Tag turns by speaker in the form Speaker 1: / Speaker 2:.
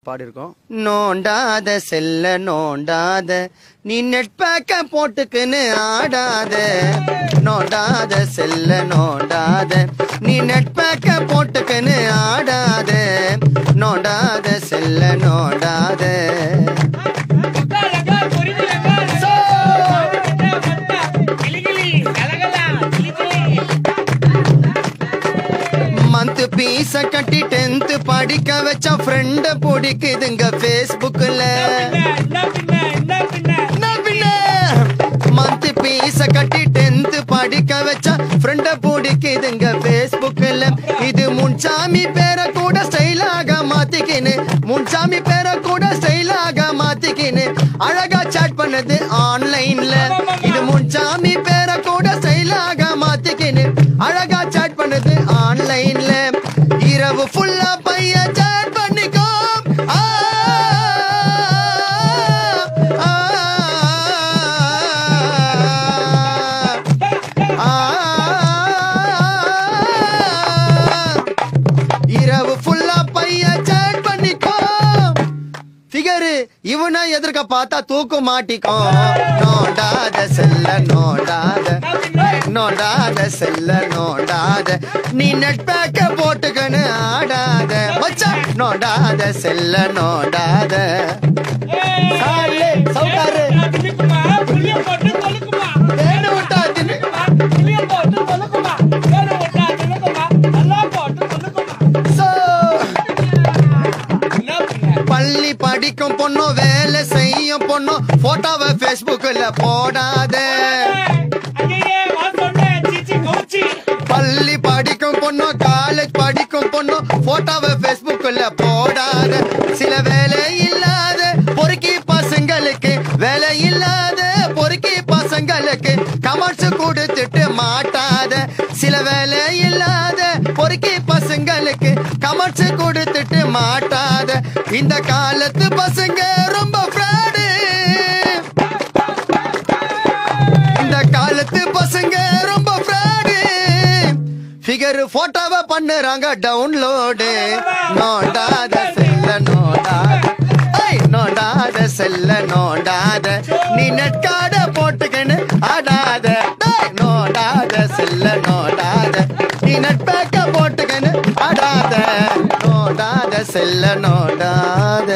Speaker 1: பாடிருக்கோம். நோண்டாத செல்ல நோண்டாத நீ நெட் பேக்க போட்டுக்குன்னு ஆடாத. நோண்டாத செல்ல நோண்டாத நீ நெட் பேக்க போட்டுக்குன்னு ஆடாத. நோண்டாத செல்ல நோண்டாத. மந்த் பீஸ கட்டி 10th படிக்க வச்ச ஃப்ரெண்ட பிடிக்குதுங்க Facebookல. மந்த் பீஸ கட்டி 10th படிக்க வச்ச ஃப்ரெண்ட பிடிக்குதுங்க Facebookல. இது முன்சாமி பேரை கூட ஸ்டைலாக மாத்திக்கின்னு, முன்சாமி பேரை கூட ஸ்டைலாக மாத்திக்கின்னு அழகா சாட் பண்ணது ஆன்லைன்ல. இது முன்சாமி பேரை கூட ஸ்டைலாக மாத்திக்கின்னு அழகா சாட் பண்ணது ஆன்லைன்ல. இரவு ஃபுல்லா பைய சாட் பண்ணிக்கோ. இரவு ஃபுல்லா பைய சாட் பண்ணிக்கோ. ஃபிகரு இவனை எதிர்க்க பார்த்தா தூக்கு மாட்டிக்கோ. நோண்டாத செல்ல நோண்டாத, நோண்டாத செல்ல நோண்டாத நீ நெட் பேக்க போட்டுக்கன்னு ஆடாத. மச்சா நோண்டாத செல்ல நோண்டாத. சவுக்காரு பள்ளி படிக்கும் பொண்ணும் வேலை செய்யும் பொண்ணும் போட்டோவை Facebookல போடாத. பள்ளி படிக்கும் பொண்ணும் காலேஜ் படிக்கும் பொண்ணும் போட்டோவை Facebookல போடாத. சில வேலை இல்லாத பொறுக்கி பசங்களுக்கு, வேலை இல்லாத பொறுக்கி பசங்களுக்கு கமெண்ட்ஸ் கொடுத்துட்டு மாட்டாத. சில வேலை இல்லாத பொறுக்கி பசங்களுக்கு கமெண்ட்ஸ் கொடுத்துட்டு மாட்டாத. இந்த காலத்து பசங்க ரொம்ப ஃப்ராடு. இந்த காலத்து பசங்க ரொம்ப ஃப்ராடு. ஃபிகர் போட்டோவை பண்ணுறாங்க டவுன்லோடு. நோண்டாத செல்ல நோண்டாத, நோண்டாத செல்ல நோண்டாத நீ நெட் கார்ட போட்டுக்கன்னு ஆடாத. நோண்டாத செல்ல நோண்டாத நீ நெட் பேக்க போட்டுக்கன்னு ஆடாத. நோண்டாத செல்ல நோண்டாத.